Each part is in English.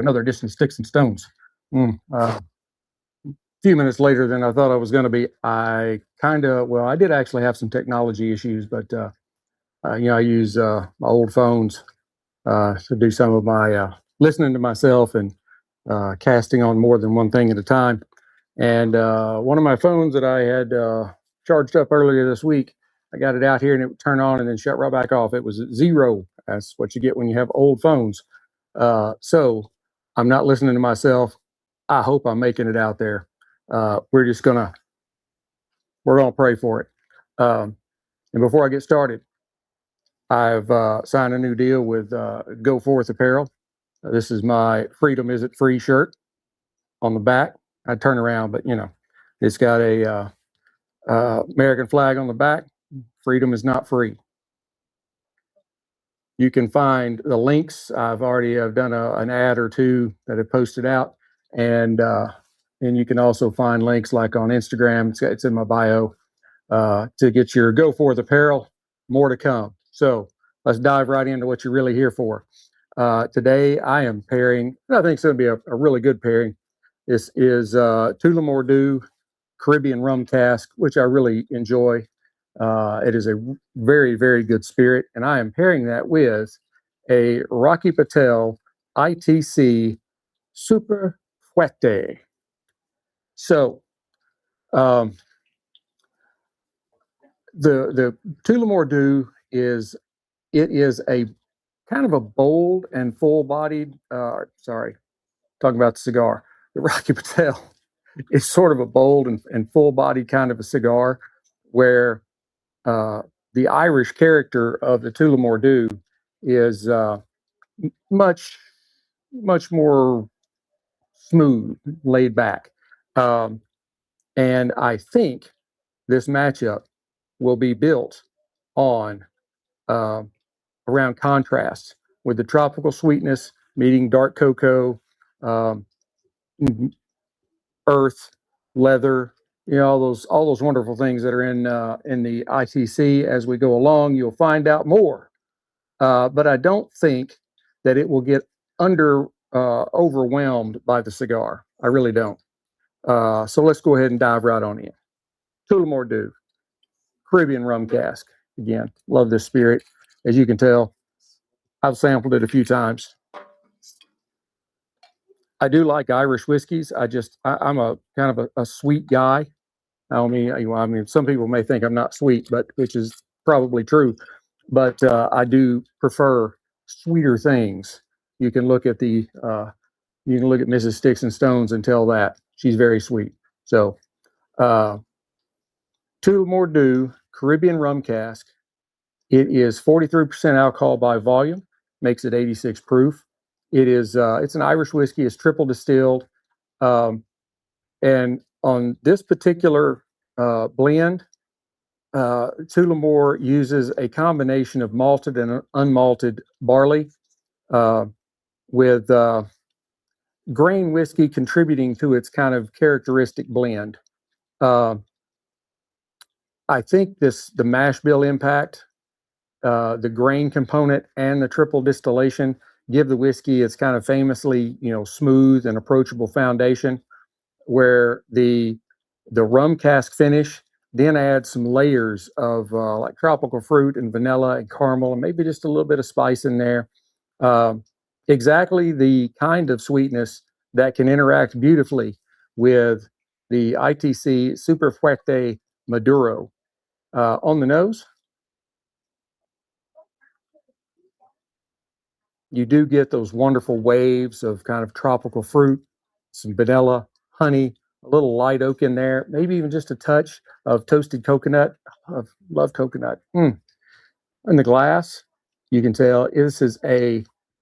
Another edition of Sticks and Stones. A few minutes later than I thought I was going to be. I did actually have some technology issues, but I use my old phones to do some of my listening to myself and casting on more than one thing at a time. And one of my phones that I had charged up earlier this week, I got it out here and it would turn on and then shut right back off. It was at zero. That's what you get when you have old phones. So I'm not listening to myself. I hope I'm making it out there. We're gonna pray for it. And before I get started, I've signed a new deal with Go Forth Apparel. This is my "Freedom Isn't Free" shirt on the back. I turn around, but it's got a American flag on the back. Freedom is not free. You can find the links. I've already done an ad or two that have posted out, and you can also find links like on Instagram. It's in my bio to get your Go Forth apparel. More to come. So let's dive right into what you're really here for. Today I am pairing. I think it's going to be a really good pairing. This is Tullamore Dew Caribbean rum cask, which I really enjoy. It is a very, very good spirit, and I am pairing that with a Rocky Patel ITC Super Fuerte. So, the Tullamore Dew is a kind of a bold and full-bodied. Talking about the cigar. The Rocky Patel is sort of a bold and full-bodied kind of a cigar, where the Irish character of the Tullamore Dew is much more smooth, laid back, and I think this matchup will be built on uh, around contrast with the tropical sweetness meeting dark cocoa, um, earth, leather, all those wonderful things that are in the ITC. As we go along, you'll find out more. But I don't think that it will get overwhelmed by the cigar. I really don't. So let's go ahead and dive right on in. Tullamore Dew, Caribbean rum cask. Again, love this spirit. As you can tell, I've sampled it a few times. I do like Irish whiskeys. I'm a kind of a sweet guy. I mean, some people may think I'm not sweet, but which is probably true. But I do prefer sweeter things. You can look at Mrs. Sticks and Stones and tell that she's very sweet. So, Tullamore Dew Caribbean rum cask. It is 43% alcohol by volume, makes it 86 proof. It's an Irish whiskey. It's triple distilled, and on this particular blend, Tullamore uses a combination of malted and unmalted barley, with grain whiskey contributing to its kind of characteristic blend. Uh, I think the mash bill impact, the grain component, and the triple distillation give the whiskey its kind of famously, smooth and approachable foundation, where the rum cask finish then adds some layers of like tropical fruit and vanilla and caramel and maybe just a little bit of spice in there. Exactly the kind of sweetness that can interact beautifully with the ITC Super Fuerte Maduro. On the nose, you do get those wonderful waves of kind of tropical fruit, some vanilla, honey, a little light oak in there, maybe even just a touch of toasted coconut. I love coconut. In the glass, you can tell this is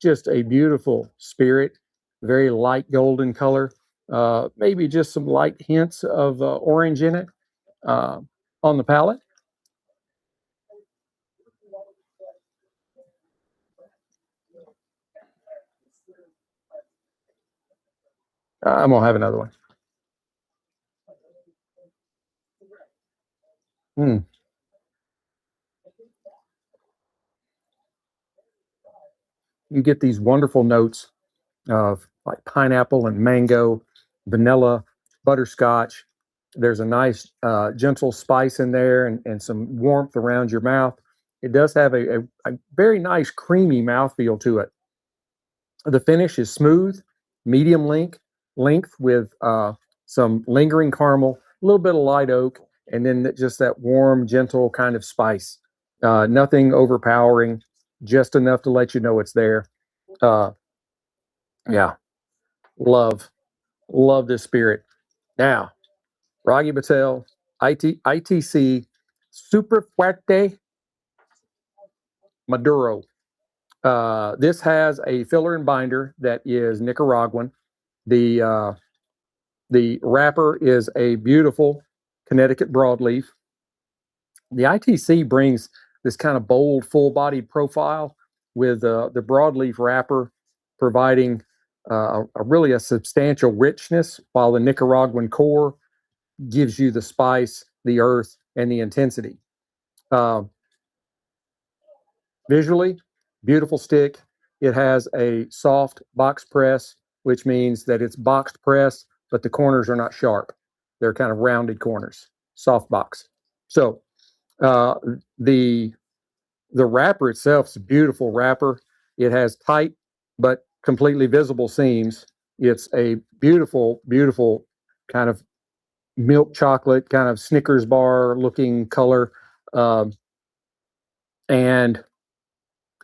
just a beautiful spirit, very light golden color, maybe just some light hints of orange in it on the palate. I'm gonna have another one. Mm. You get these wonderful notes of like pineapple and mango, vanilla, butterscotch. There's a nice gentle spice in there and some warmth around your mouth. It does have a very nice creamy mouthfeel to it. The finish is smooth, medium length with some lingering caramel, a little bit of light oak, and then just that warm, gentle kind of spice. Nothing overpowering, just enough to let you know it's there. Uh, yeah, love, love this spirit. Now, Rocky Patel, ITC, Super Fuerte Maduro. This has a filler and binder that is Nicaraguan. The uh, the wrapper is a beautiful Connecticut broadleaf. The ITC brings this kind of bold, full-bodied profile with the broadleaf wrapper providing really a substantial richness, while the Nicaraguan core gives you the spice, the earth, and the intensity. Uh, Visually, beautiful stick. It has a soft box press, which means that it's boxed press, but the corners are not sharp. They're kind of rounded corners, soft box. So uh, the the wrapper itself is a beautiful wrapper. It has tight but completely visible seams. It's a beautiful, beautiful kind of milk chocolate, kind of Snickers bar looking color, um, and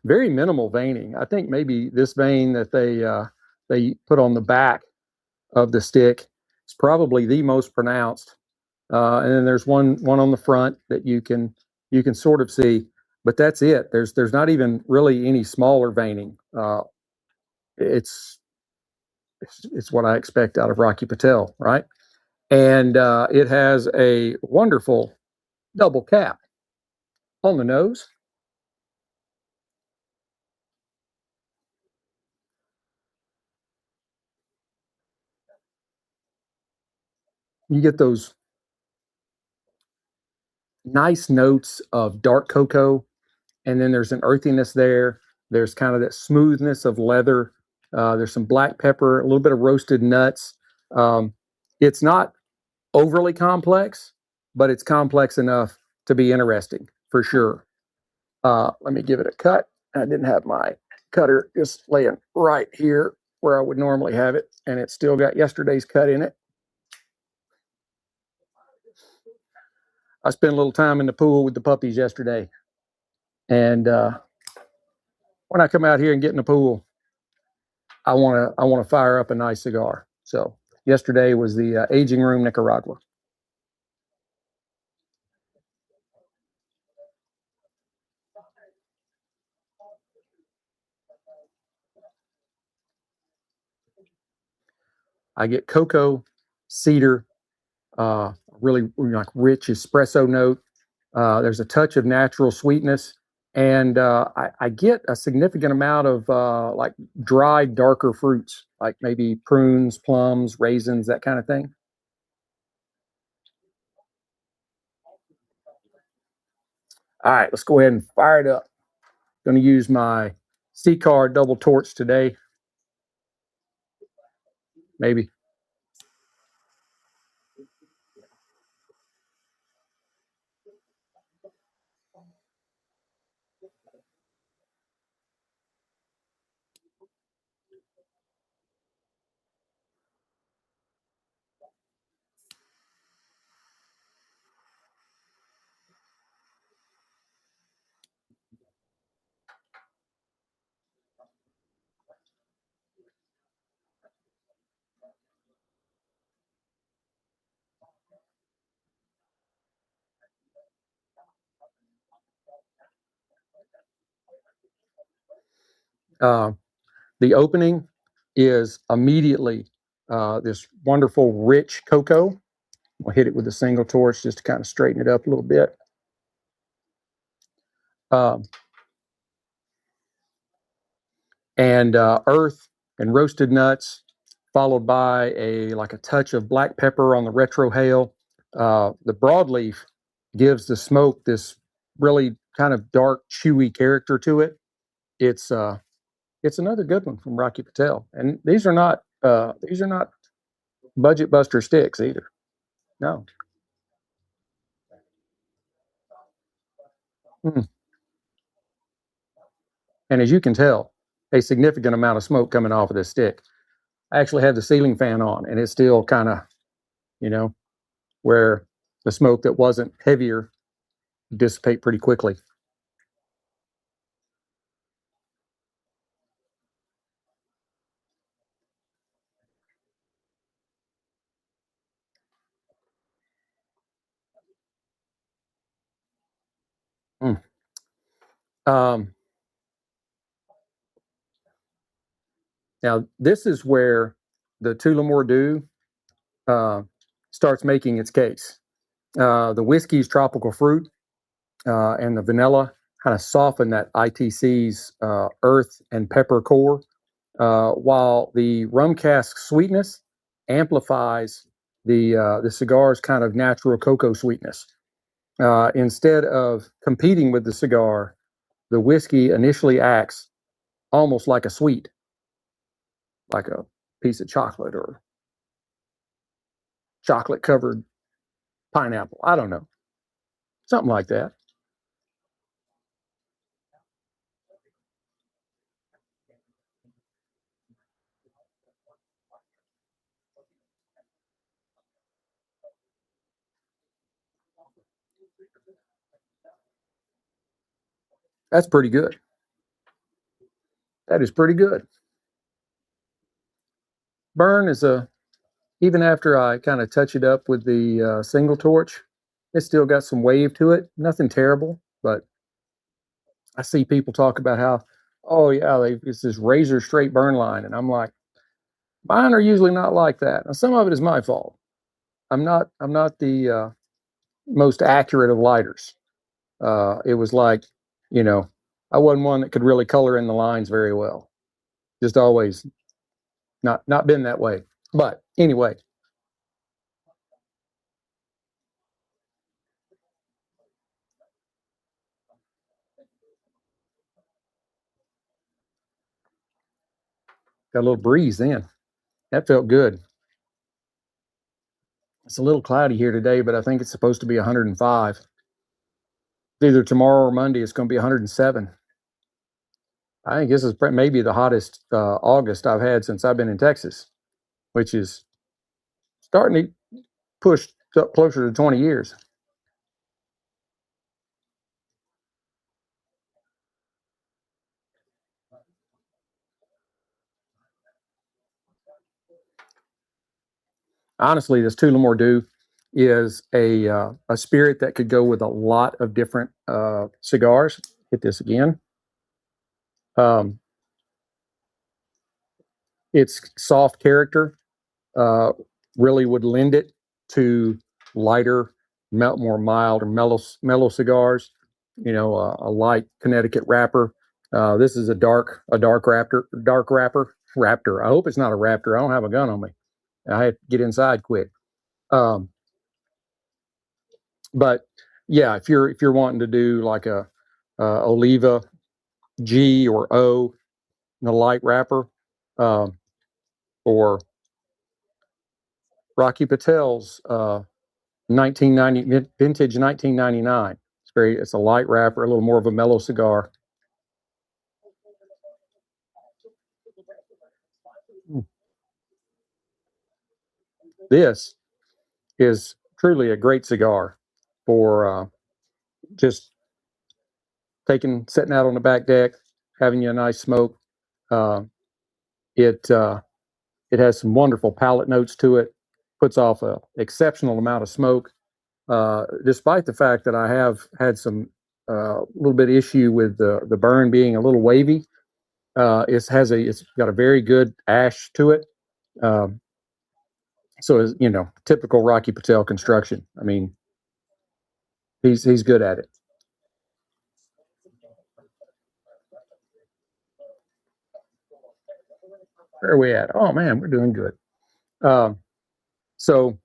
very minimal veining. I think maybe this vein that they put on the back of the stick is probably the most pronounced. And then there's one on the front that you can sort of see, but that's it. There's not even really any smaller veining. It's it's what I expect out of Rocky Patel, right? And it has a wonderful double cap on the nose. You get those nice notes of dark cocoa, and then there's an earthiness there. There's kind of that smoothness of leather. There's some black pepper, a little bit of roasted nuts. It's not overly complex, but it's complex enough to be interesting for sure. Let me give it a cut. I didn't have my cutter just laying right here where I would normally have it, and it's still got yesterday's cut in it. I spent a little time in the pool with the puppies yesterday, and when I come out here and get in the pool, I want to fire up a nice cigar. So yesterday was the Aging Room Nicaragua. I get cocoa, cedar, really like rich espresso note. There's a touch of natural sweetness, and I get a significant amount of like dried, darker fruits, like maybe prunes, plums, raisins, that kind of thing. All right, let's go ahead and fire it up. Going to use my C card double torch today, maybe. Uh, the opening is immediately this wonderful, rich cocoa. I'll hit it with a single torch just to kind of straighten it up a little bit. Um, and earth and roasted nuts, followed by a like a touch of black pepper on the retrohale. The broadleaf gives the smoke this really kind of dark, chewy character to it. It's uh, it's another good one from Rocky Patel, and these are not These are not budget buster sticks either. No. Mm. And as you can tell, a significant amount of smoke coming off of this stick. I actually had the ceiling fan on, and it's still kind of, you know, where the smoke that wasn't heavier dissipate pretty quickly. Mm. Um, Now, this is where the Tullamore Dew uh, starts making its case. The whiskey's tropical fruit and the vanilla kind of soften that ITC's earth and pepper core, while the rum cask sweetness amplifies the cigar's kind of natural cocoa sweetness. Instead of competing with the cigar, the whiskey initially acts almost like a sweet, like a piece of chocolate or chocolate covered pineapple. I don't know, something like that. That's pretty good. That is pretty good. Burn is a even after I kind of touch it up with the single torch, it's still got some wave to it. Nothing terrible, but I see people talk about how, oh yeah, it's this razor straight burn line, and I'm like, mine are usually not like that. Now, some of it is my fault. I'm not the most accurate of lighters. It was like, you know, I wasn't one that could really color in the lines very well. Just always not been that way. But anyway, got a little breeze then. That felt good. It's a little cloudy here today, but I think it's supposed to be 105. Either tomorrow or Monday, it's going to be 107. I think this is maybe the hottest August I've had since I've been in Texas, which is starting to push up closer to 20 years. Honestly, this Tullamore Dew is a spirit that could go with a lot of different cigars. Hit this again. Um, its soft character uh, really would lend it to lighter, more mild or mellow cigars. You know, a light Connecticut wrapper. This is dark raptor. I hope it's not a raptor. I don't have a gun on me. I had to get inside quick. Um, but yeah, if you're wanting to do like a Oliva G or O, the light wrapper, um, or Rocky Patel's 1990 vintage 1999. It's a light wrapper, a little more of a mellow cigar. This is truly a great cigar for just sitting out on the back deck, having you a nice smoke. Uh, it it has some wonderful palate notes to it. Puts off an exceptional amount of smoke, despite the fact that I have had some little bit issue with the burn being a little wavy. It's got a very good ash to it. Um, so it's, typical Rocky Patel construction. I mean, he's good at it. Where are we at? Oh man, we're doing good. Um, so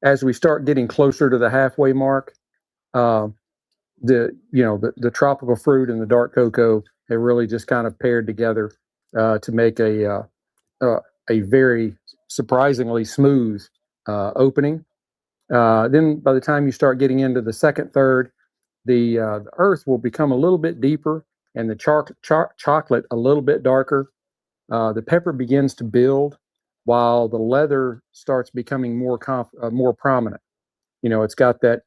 as we start getting closer to the halfway mark, uh, the tropical fruit and the dark cocoa have really just kind of paired together to make uh, a very surprisingly smooth opening. Then by the time you start getting into the second third, the earth will become a little bit deeper and the chocolate a little bit darker. The pepper begins to build while the leather starts becoming more prominent. It's got that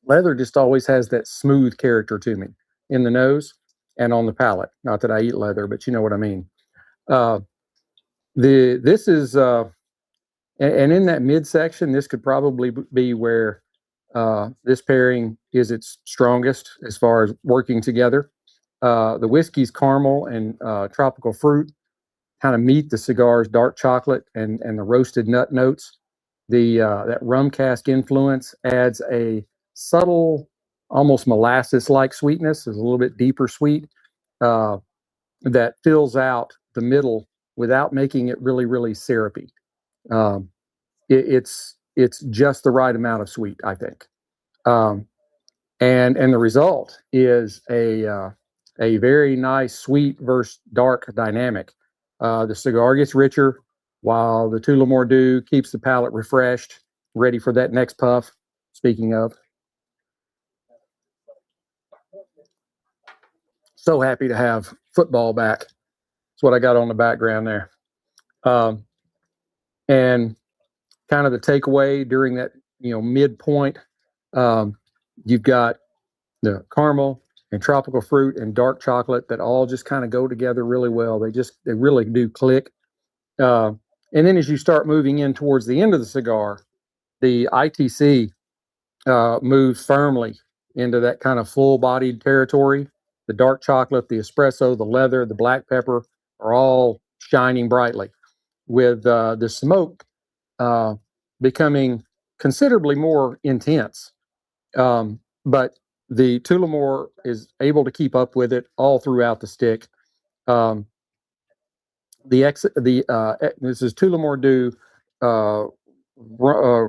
leather, just always has that smooth character to me in the nose and on the palate. Not that I eat leather, but you know what I mean. Uh, the this is and in that midsection, this could probably be where this pairing is its strongest as far as working together. The whiskey's caramel and tropical fruit kind of meet the cigar's dark chocolate and the roasted nut notes. The That rum cask influence adds a subtle, almost molasses-like sweetness. Is a little bit deeper sweet uh, that fills out the middle without making it really, really syrupy. Um, it's just the right amount of sweet, I think. Um, and the result is a very nice sweet versus dark dynamic. The cigar gets richer, while the Tullamore Dew keeps the palate refreshed, ready for that next puff. Speaking of, so happy to have football back. That's what I got on the background there. Um, and kind of the takeaway during that, midpoint, um, you've got the caramel and tropical fruit and dark chocolate that all just kind of go together really well. They really do click. Uh, and then as you start moving in towards the end of the cigar, the ITC moves firmly into that kind of full-bodied territory. The dark chocolate, the espresso, the leather, the black pepper are all shining brightly, with the smoke uh, becoming considerably more intense. But the Tullamore is able to keep up with it all throughout the stick. Um, this is Tullamore Dew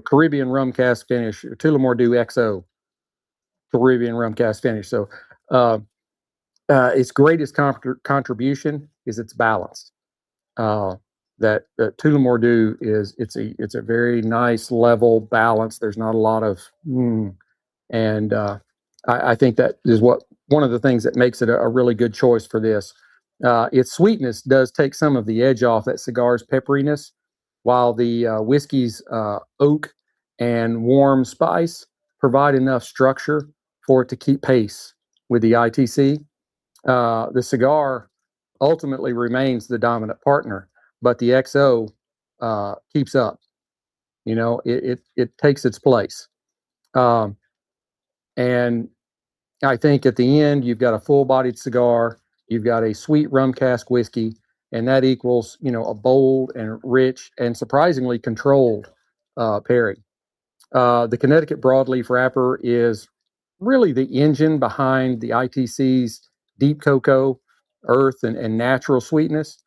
Caribbean rum cask finish, Tullamore Dew XO Caribbean rum cask finish. So uh, its greatest contribution is its balance. Uh, that Tullamore Dew it's a very nice level balance. There's not a lot of and I think that is one of the things that makes it a really good choice for this. Its sweetness does take some of the edge off that cigar's pepperiness, while the whiskey's oak and warm spice provide enough structure for it to keep pace with the ITC. The cigar ultimately remains the dominant partner, but the XO keeps up. It takes its place. Um, and I think at the end, you've got a full-bodied cigar, you've got a sweet rum cask whiskey, and that equals, a bold and rich and surprisingly controlled pairing. The Connecticut broadleaf wrapper is really the engine behind the ITC's deep cocoa, earth, and natural sweetness.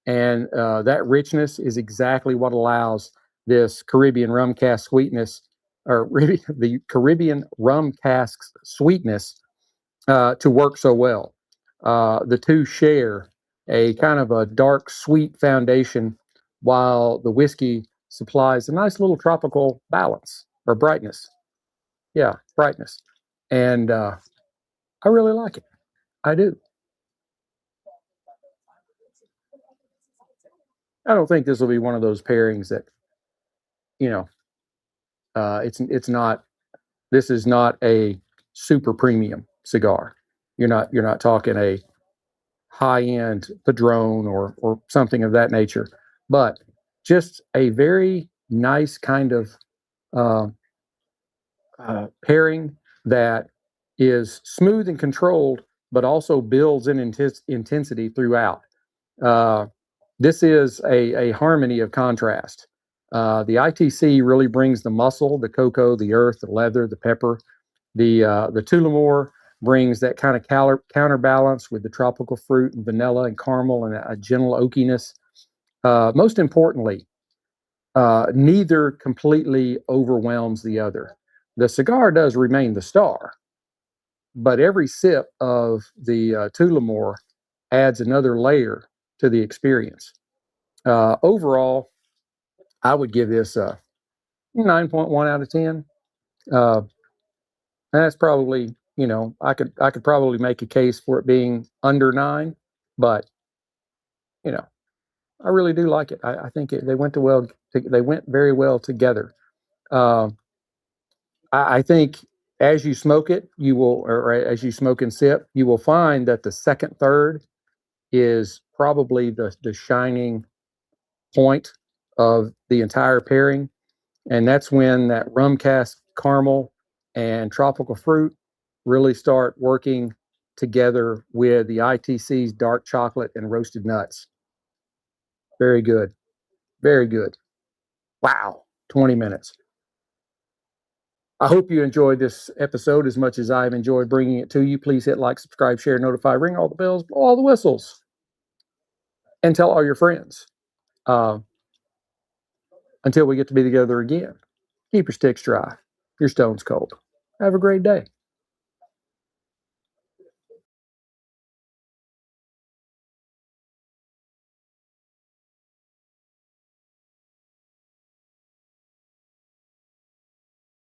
And that richness is exactly what allows this Caribbean rum cask sweetness, or really the Caribbean rum cask's sweetness, to work so well. The two share a kind of a dark, sweet foundation, while the whiskey supplies a nice little tropical balance or brightness. Yeah, brightness. And I really like it. I do. I don't think this will be one of those pairings that, you know, it's not, this is not a super premium cigar. You're not talking a high end Padron or something of that nature, but just a very nice kind of uh, pairing that is smooth and controlled, but also builds in intensity throughout. Uh, this is a harmony of contrast. The ITC really brings the muscle, the cocoa, the earth, the leather, the pepper. The Tullamore brings that kind of counterbalance with the tropical fruit and vanilla and caramel and a gentle oakiness. Most importantly, neither completely overwhelms the other. The cigar does remain the star, but every sip of the Tullamore adds another layer to the experience. Overall, I would give this a 9.1 out of 10. Uh, that's probably, I could probably make a case for it being under 9, but you know, I really do like it. I think they went very well together. Um, I think as you smoke it, or as you smoke and sip, you will find that the second third is probably the shining point of the entire pairing, and that's when that rum cask caramel and tropical fruit really start working together with the ITC's dark chocolate and roasted nuts. Very good. Very good. Wow. 20 minutes. I hope you enjoyed this episode as much as I've enjoyed bringing it to you. Please hit like, subscribe, share, notify, ring all the bells, blow all the whistles, and tell all your friends. Uh, until we get to be together again, keep your sticks dry, your stones cold. Have a great day.